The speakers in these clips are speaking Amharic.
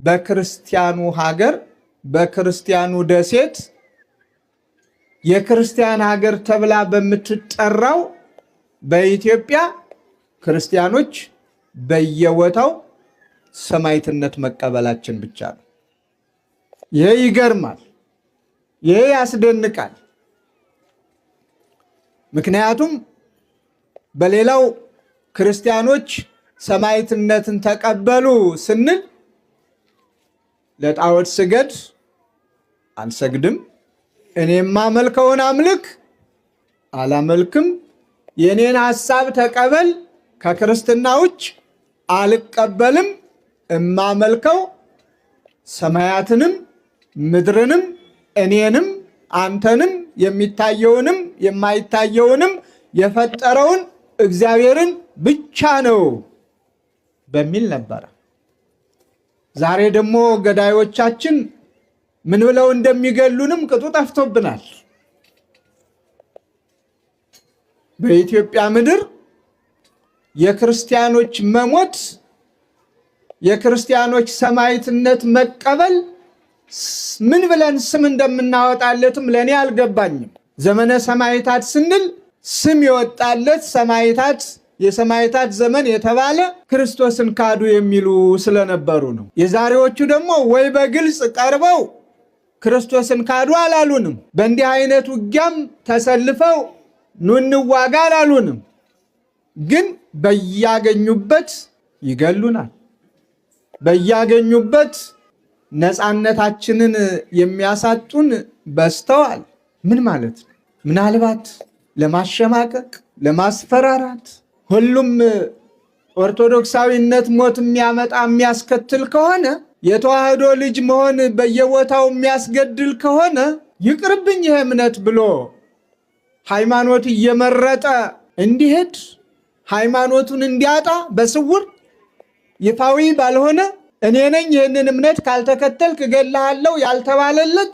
በክርስቲያኑ ሀገር በክርስቲያኑ ደሴት የክርስቲያን ሀገር ተብላ በምትጠራው በኢትዮጵያ ክርስቲያኖች በየቦታው ሰማዕትነት መቀበላችን ብቻ ነው። ይሄ ይገርማል። ይሄ ያስደንቃል። ምክንያቱም በሌላው ክርስቲያኖች ሰማዕትነትን ተቀበሉ ስንል ለጣዖት ስገድ አልሰግድም፣ እኔም ማመልከውን አምልክ አላመልክም፣ የኔን ሐሳብ ተቀበል ከክርስትና ውጭ አልቀበልም፣ እማመልከው ሰማያትንም ምድርንም እኔንም አንተንም የሚታየውንም የማይታየውንም የፈጠረውን እግዚአብሔርን ብቻ ነው በሚል ነበር። ዛሬ ደግሞ ገዳዮቻችን ምን ብለው እንደሚገሉንም ቅጡ ጠፍቶብናል። በኢትዮጵያ ምድር የክርስቲያኖች መሞት የክርስቲያኖች ሰማዕትነት መቀበል ምን ብለን ስም እንደምናወጣለትም ለኔ አልገባኝም። ዘመነ ሰማዕታት ስንል ስም የወጣለት ሰማዕታት የሰማዕታት ዘመን የተባለ ክርስቶስን ካዱ የሚሉ ስለነበሩ ነው። የዛሬዎቹ ደግሞ ወይ በግልጽ ቀርበው ክርስቶስን ካዱ አላሉንም፣ በእንዲህ አይነት ውጊያም ተሰልፈው ኑ እንዋጋ አላሉንም። ግን በያገኙበት ይገሉናል። በያገኙበት ነፃነታችንን የሚያሳጡን በስተዋል። ምን ማለት ነው? ምናልባት ለማሸማቀቅ ለማስፈራራት ሁሉም ኦርቶዶክሳዊነት ሞት የሚያመጣ የሚያስከትል ከሆነ የተዋህዶ ልጅ መሆን በየቦታው የሚያስገድል ከሆነ ይቅርብኝ ይሄ እምነት ብሎ ሃይማኖት እየመረጠ እንዲሄድ ሃይማኖቱን እንዲያጣ በስውር ይፋዊ ባልሆነ እኔ ነኝ ይህንን እምነት ካልተከተልክ እገልሃለሁ ያልተባለለት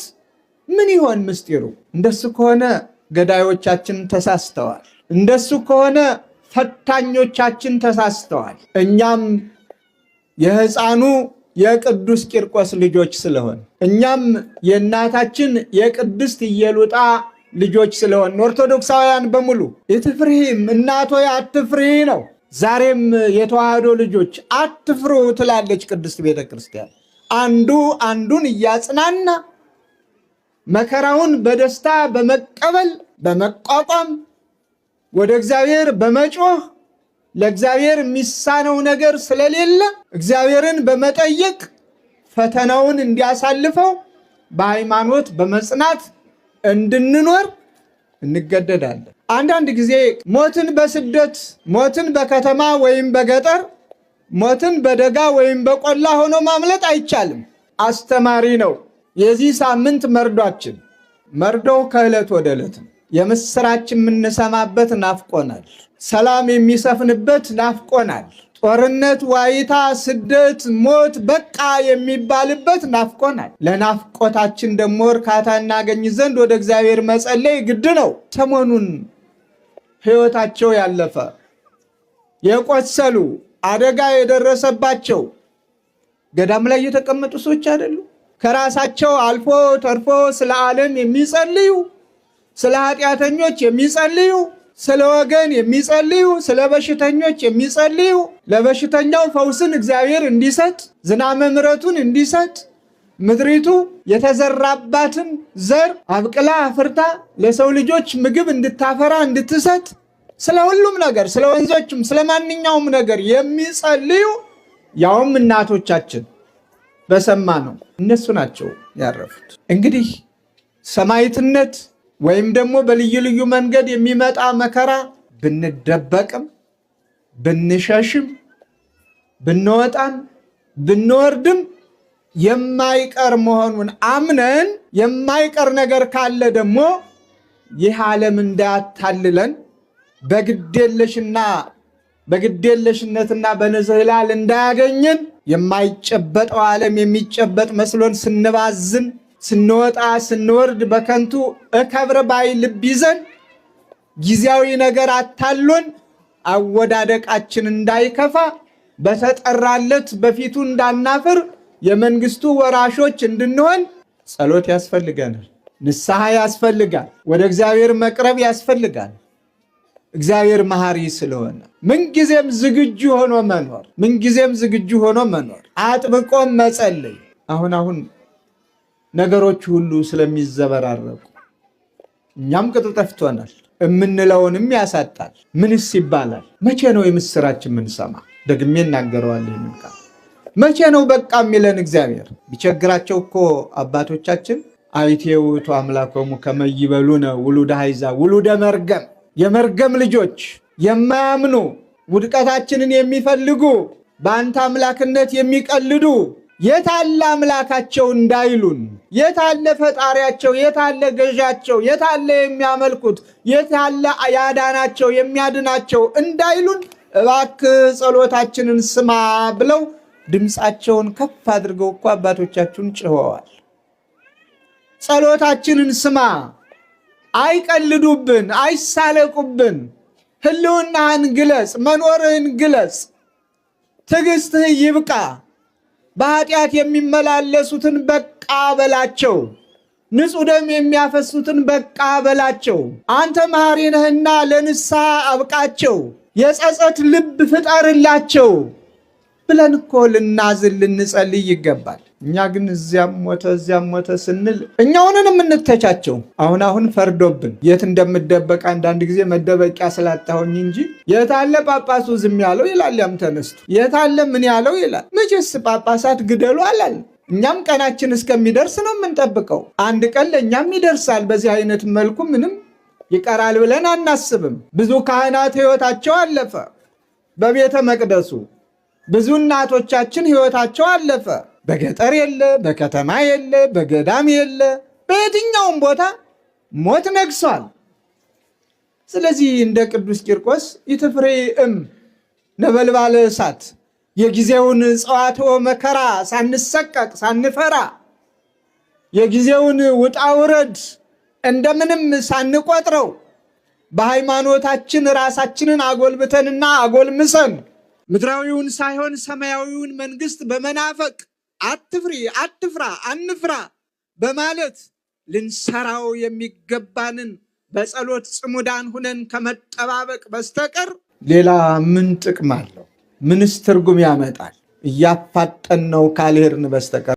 ምን ይሆን ምስጢሩ? እንደሱ ከሆነ ገዳዮቻችን ተሳስተዋል። እንደሱ ከሆነ ፈታኞቻችን ተሳስተዋል። እኛም የሕፃኑ የቅዱስ ቂርቆስ ልጆች ስለሆን እኛም የእናታችን የቅድስት ኢየሉጣ ልጆች ስለሆን ኦርቶዶክሳውያን በሙሉ እትፍሪም እናቶ አትፍሪ ነው። ዛሬም የተዋህዶ ልጆች አትፍሩ ትላለች ቅድስት ቤተ ክርስቲያን። አንዱ አንዱን እያጽናና መከራውን በደስታ በመቀበል በመቋቋም ወደ እግዚአብሔር በመጮህ ለእግዚአብሔር የሚሳነው ነገር ስለሌለ እግዚአብሔርን በመጠየቅ ፈተናውን እንዲያሳልፈው በሃይማኖት በመጽናት እንድንኖር እንገደዳለን። አንዳንድ ጊዜ ሞትን በስደት ሞትን በከተማ ወይም በገጠር ሞትን በደጋ ወይም በቆላ ሆኖ ማምለጥ አይቻልም። አስተማሪ ነው። የዚህ ሳምንት መርዷችን መርዶው ከዕለት ወደ ዕለት ነው። የምስራች የምንሰማበት ናፍቆናል። ሰላም የሚሰፍንበት ናፍቆናል። ጦርነት፣ ዋይታ፣ ስደት፣ ሞት በቃ የሚባልበት ናፍቆናል። ለናፍቆታችን ደግሞ እርካታ እናገኝ ዘንድ ወደ እግዚአብሔር መጸለይ ግድ ነው። ሰሞኑን ሕይወታቸው ያለፈ የቆሰሉ አደጋ የደረሰባቸው ገዳም ላይ የተቀመጡ ሰዎች አይደሉ? ከራሳቸው አልፎ ተርፎ ስለ ዓለም የሚጸልዩ፣ ስለ ኃጢአተኞች የሚጸልዩ፣ ስለ ወገን የሚጸልዩ፣ ስለ በሽተኞች የሚጸልዩ፣ ለበሽተኛው ፈውስን እግዚአብሔር እንዲሰጥ ዝናመ ምሕረቱን እንዲሰጥ ምድሪቱ የተዘራባትን ዘር አብቅላ አፍርታ ለሰው ልጆች ምግብ እንድታፈራ እንድትሰጥ ስለ ሁሉም ነገር ስለ ወንዞችም ስለ ማንኛውም ነገር የሚጸልዩ ያውም እናቶቻችን በሰማ ነው እነሱ ናቸው ያረፉት። እንግዲህ ሰማዕትነት ወይም ደግሞ በልዩ ልዩ መንገድ የሚመጣ መከራ ብንደበቅም ብንሸሽም ብንወጣም ብንወርድም የማይቀር መሆኑን አምነን የማይቀር ነገር ካለ ደግሞ ይህ ዓለም እንዳያታልለን በግዴለሽነትና በንዝህላል እንዳያገኘን የማይጨበጠው ዓለም የሚጨበጥ መስሎን ስንባዝን ስንወጣ ስንወርድ በከንቱ እከብር ባይ ልብ ይዘን ጊዜያዊ ነገር አታሎን አወዳደቃችን እንዳይከፋ በተጠራለት በፊቱ እንዳናፍር የመንግስቱ ወራሾች እንድንሆን ጸሎት ያስፈልገናል። ንስሐ ያስፈልጋል። ወደ እግዚአብሔር መቅረብ ያስፈልጋል። እግዚአብሔር መሐሪ ስለሆነ ምንጊዜም ዝግጁ ሆኖ መኖር፣ አጥብቆም መጸለይ። አሁን ነገሮች ሁሉ ስለሚዘበራረቁ እኛም ቅጡ ጠፍቶናል፣ የምንለውንም ያሳጣል። ምንስ ይባላል? መቼ ነው የምስራችን የምንሰማ? ደግሜ እናገረዋለሁ ይህን ቃል። መቼ ነው በቃ የሚለን እግዚአብሔር? ቢቸግራቸው እኮ አባቶቻችን አይቴ ውእቱ አምላኮሙ ከመ ይበሉነ ውሉደ አሕዛብ ውሉደ መርገም፣ የመርገም ልጆች፣ የማያምኑ ውድቀታችንን የሚፈልጉ በአንተ አምላክነት የሚቀልዱ የታለ አምላካቸው እንዳይሉን፣ የታለ ፈጣሪያቸው፣ የታለ ገዣቸው፣ የታለ የሚያመልኩት፣ የታለ ያዳናቸው የሚያድናቸው እንዳይሉን እባክህ ጸሎታችንን ስማ ብለው ድምፃቸውን ከፍ አድርገው እኮ አባቶቻችን ጭኸዋል። ጸሎታችንን ስማ፣ አይቀልዱብን፣ አይሳለቁብን፣ ህልውናህን ግለጽ፣ መኖርህን ግለጽ፣ ትዕግስትህ ይብቃ፣ በኃጢአት የሚመላለሱትን በቃ በላቸው፣ ንጹሕ ደም የሚያፈሱትን በቃ በላቸው፣ አንተ መሐሪ ነህና ለንስሐ አብቃቸው፣ የጸጸት ልብ ፍጠርላቸው ብለን እኮ ልናዝን ልንጸልይ ይገባል። እኛ ግን እዚያም ሞተ ስንል እኛውንን የምንተቻቸው አሁን ፈርዶብን የት እንደምደበቅ አንዳንድ ጊዜ መደበቂያ ስላጣሁኝ እንጂ የታለ ጳጳሱ ዝም ያለው ይላል፣ ያም ተነስቶ የታለ ምን ያለው ይላል። መቼስ ጳጳሳት ግደሉ አላል። እኛም ቀናችን እስከሚደርስ ነው የምንጠብቀው። አንድ ቀን ለእኛም ይደርሳል። በዚህ አይነት መልኩ ምንም ይቀራል ብለን አናስብም። ብዙ ካህናት ሕይወታቸው አለፈ በቤተ መቅደሱ። ብዙ እናቶቻችን ሕይወታቸው አለፈ። በገጠር የለ፣ በከተማ የለ፣ በገዳም የለ፣ በየትኛውም ቦታ ሞት ነግሷል። ስለዚህ እንደ ቅዱስ ቂርቆስ ኢትፍሬእም ነበልባለ እሳት፣ የጊዜውን ጸዋትወ መከራ ሳንሰቀቅ ሳንፈራ፣ የጊዜውን ውጣ ውረድ እንደምንም ሳንቆጥረው በሃይማኖታችን ራሳችንን አጎልብተንና አጎልምሰን ምድራዊውን ሳይሆን ሰማያዊውን መንግስት በመናፈቅ አትፍሪ፣ አትፍራ፣ አንፍራ በማለት ልንሰራው የሚገባንን በጸሎት ጽሙዳን ሁነን ከመጠባበቅ በስተቀር ሌላ ምን ጥቅም አለው? ምንስ ትርጉም ያመጣል? እያፋጠን ነው ካልሄድን በስተቀር